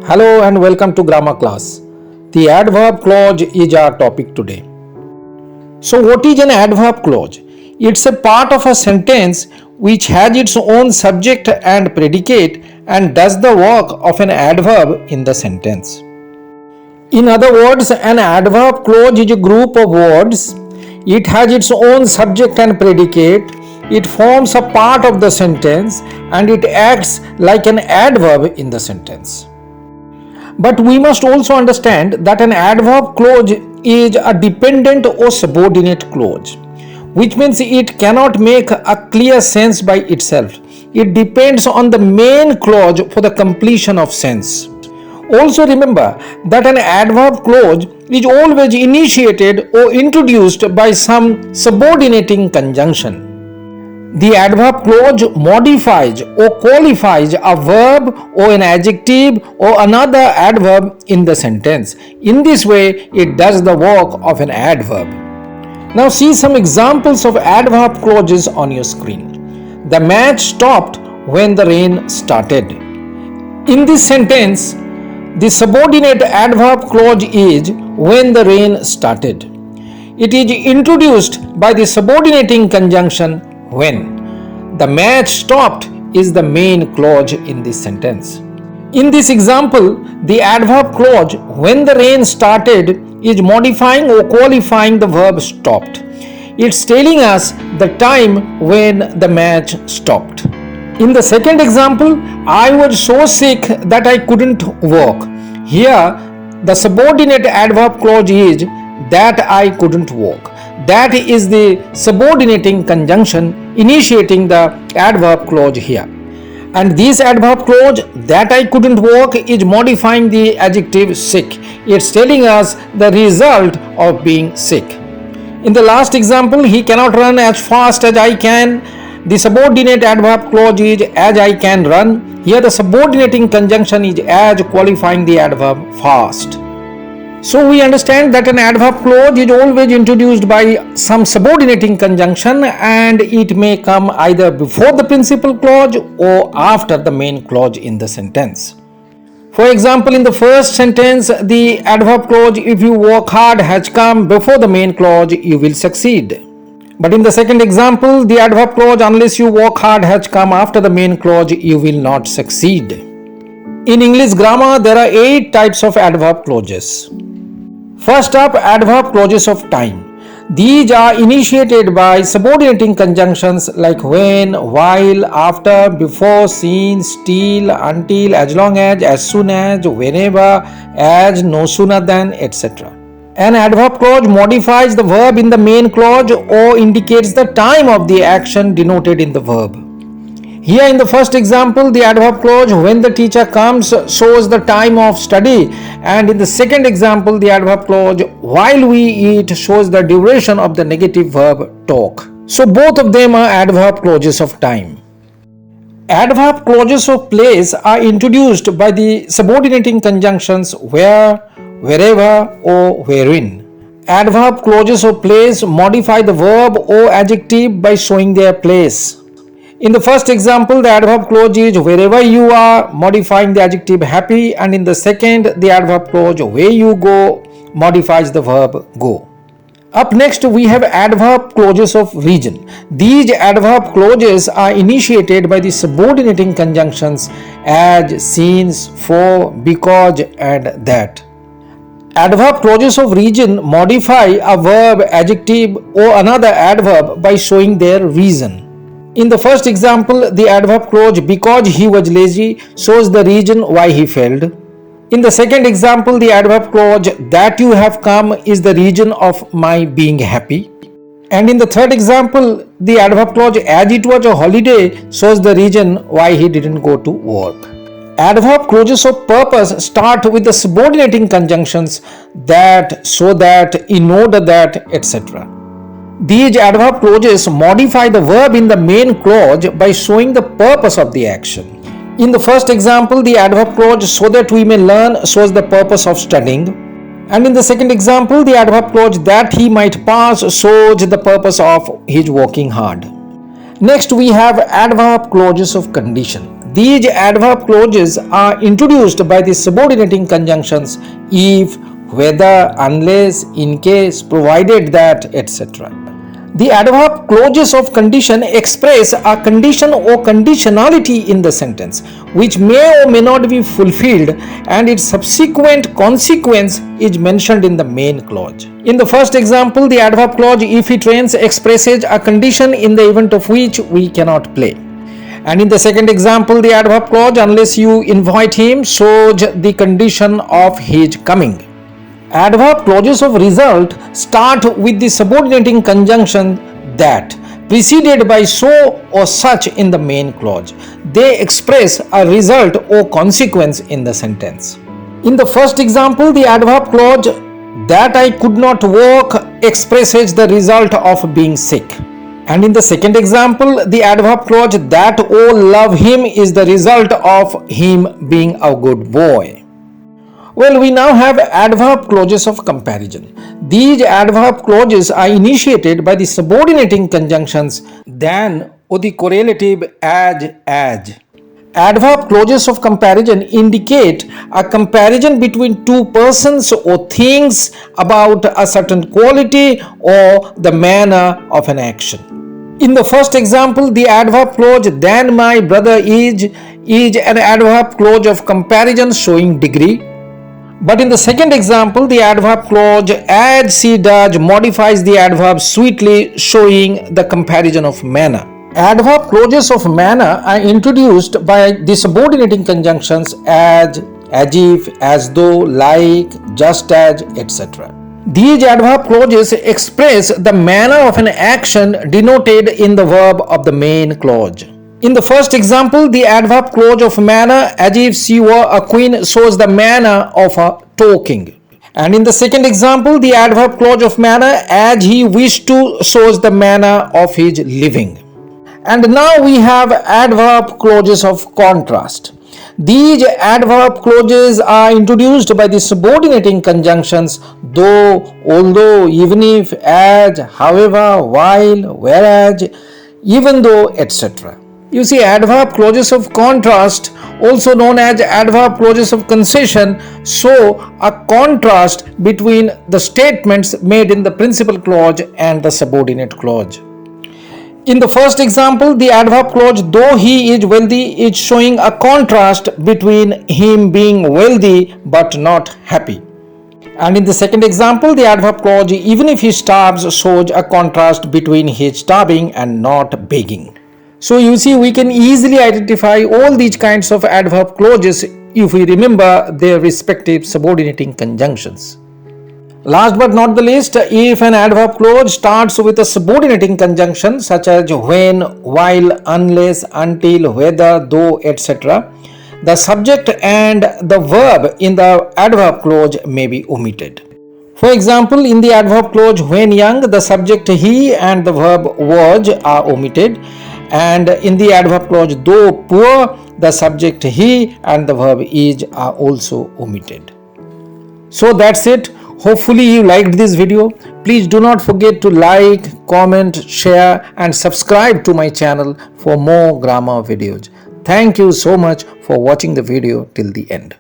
Hello and welcome to grammar class. The adverb clause is our topic today. So what is an adverb clause? It's a part of a sentence which has its own subject and predicate and does the work of an adverb in the sentence. In other words, an adverb clause is a group of words. It has its own subject and predicate. It forms a part of the sentence and it acts like an adverb in the sentence. But we must also understand that an adverb clause is a dependent or subordinate clause, which means it cannot make a clear sense by itself. It depends on the main clause for the completion of sense. Also remember that an adverb clause is always initiated or introduced by some subordinating conjunction. The adverb clause modifies or qualifies a verb or an adjective or another adverb in the sentence. In this way, it does the work of an adverb. Now see some examples of adverb clauses on your screen. The match stopped when the rain started. In this sentence, the subordinate adverb clause is when the rain started. It is introduced by the subordinating conjunction when. The match stopped is the main clause in this sentence. In this example, the adverb clause when the rain started is modifying or qualifying the verb stopped. It's telling us the time when the match stopped. In the second example, I was so sick that I couldn't walk. Here, the subordinate adverb clause is that I couldn't walk. That is the subordinating conjunction initiating the adverb clause here. And this adverb clause that I couldn't walk is modifying the adjective sick. It's telling us the result of being sick. In the last example, he cannot run as fast as I can. The subordinate adverb clause is as I can run. Here the subordinating conjunction is as qualifying the adverb fast. So we understand that an adverb clause is always introduced by some subordinating conjunction and it may come either before the principal clause or after the main clause in the sentence. For example, in the first sentence, the adverb clause if you work hard has come before the main clause you will succeed. But in the second example, the adverb clause unless you work hard has come after the main clause you will not succeed. In English grammar, there are 8 types of adverb clauses. First up, adverb clauses of time. These are initiated by subordinating conjunctions like when, while, after, before, since, still, until, as long as soon as, whenever, as, no sooner than, etc. An adverb clause modifies the verb in the main clause or indicates the time of the action denoted in the verb. Here in the first example, the adverb clause when the teacher comes shows the time of study, and in the second example, the adverb clause while we eat shows the duration of the negative verb talk. So both of them are adverb clauses of time. Adverb clauses of place are introduced by the subordinating conjunctions where, wherever, or wherein. Adverb clauses of place modify the verb or adjective by showing their place. In the first example, the adverb clause is wherever you are, modifying the adjective happy, and in the second, the adverb clause where you go modifies the verb go. Up next, we have adverb clauses of region. These adverb clauses are initiated by the subordinating conjunctions as, since, for, because, and that. Adverb clauses of region modify a verb, adjective, or another adverb by showing their reason. In the first example, the adverb clause because he was lazy shows the reason why he failed. In the second example, the adverb clause that you have come is the reason of my being happy. And in the third example, the adverb clause as it was a holiday shows the reason why he didn't go to work. Adverb clauses of purpose start with the subordinating conjunctions that, so that, in order that, etc. These adverb clauses modify the verb in the main clause by showing the purpose of the action. In the first example, the adverb clause so that we may learn shows the purpose of studying. And in the second example, the adverb clause that he might pass shows the purpose of his working hard. Next, we have adverb clauses of condition. These adverb clauses are introduced by the subordinating conjunctions if, whether, unless, in case, provided that, etc. The adverb clauses of condition express a condition or conditionality in the sentence, which may or may not be fulfilled, and its subsequent consequence is mentioned in the main clause. In the first example, the adverb clause if it rains expresses a condition in the event of which we cannot play. And in the second example, the adverb clause unless you invite him shows the condition of his coming. Adverb clauses of result start with the subordinating conjunction that, preceded by so or such in the main clause. They express a result or consequence in the sentence. In the first example, the adverb clause that I could not walk expresses the result of being sick. And in the second example, the adverb clause that all love him is the result of him being a good boy. Well, we now have adverb clauses of comparison. These adverb clauses are initiated by the subordinating conjunctions than or the correlative as. Adverb clauses of comparison indicate a comparison between two persons or things about a certain quality or the manner of an action. In the first example, the adverb clause than my brother is an adverb clause of comparison showing degree. But in the second example, the adverb clause as she does modifies the adverb sweetly, showing the comparison of manner. Adverb clauses of manner are introduced by the subordinating conjunctions as if, as though, like, just as, etc. These adverb clauses express the manner of an action denoted in the verb of the main clause. In the first example, the adverb clause of manner as if she were a queen shows the manner of her talking. And in the second example, the adverb clause of manner as he wished to shows the manner of his living. And now we have adverb clauses of contrast. These adverb clauses are introduced by the subordinating conjunctions though, although, even if, as, however, while, whereas, even though, etc. You see, adverb clauses of contrast, also known as adverb clauses of concession, show a contrast between the statements made in the principal clause and the subordinate clause. In the first example, the adverb clause though he is wealthy is showing a contrast between him being wealthy but not happy. And in the second example, the adverb clause even if he starves shows a contrast between his starving and not begging. So you see, we can easily identify all these kinds of adverb clauses if we remember their respective subordinating conjunctions. Last but not the least, if an adverb clause starts with a subordinating conjunction such as when, while, unless, until, whether, though, etc., the subject and the verb in the adverb clause may be omitted. For example, in the adverb clause when young, the subject he and the verb was are omitted. And in the adverb clause though poor, the subject he and the verb is are also omitted. So that's it. Hopefully you liked this video. Please do not forget to like, comment, share and subscribe to my channel for more grammar videos. Thank you so much for watching the video till the end.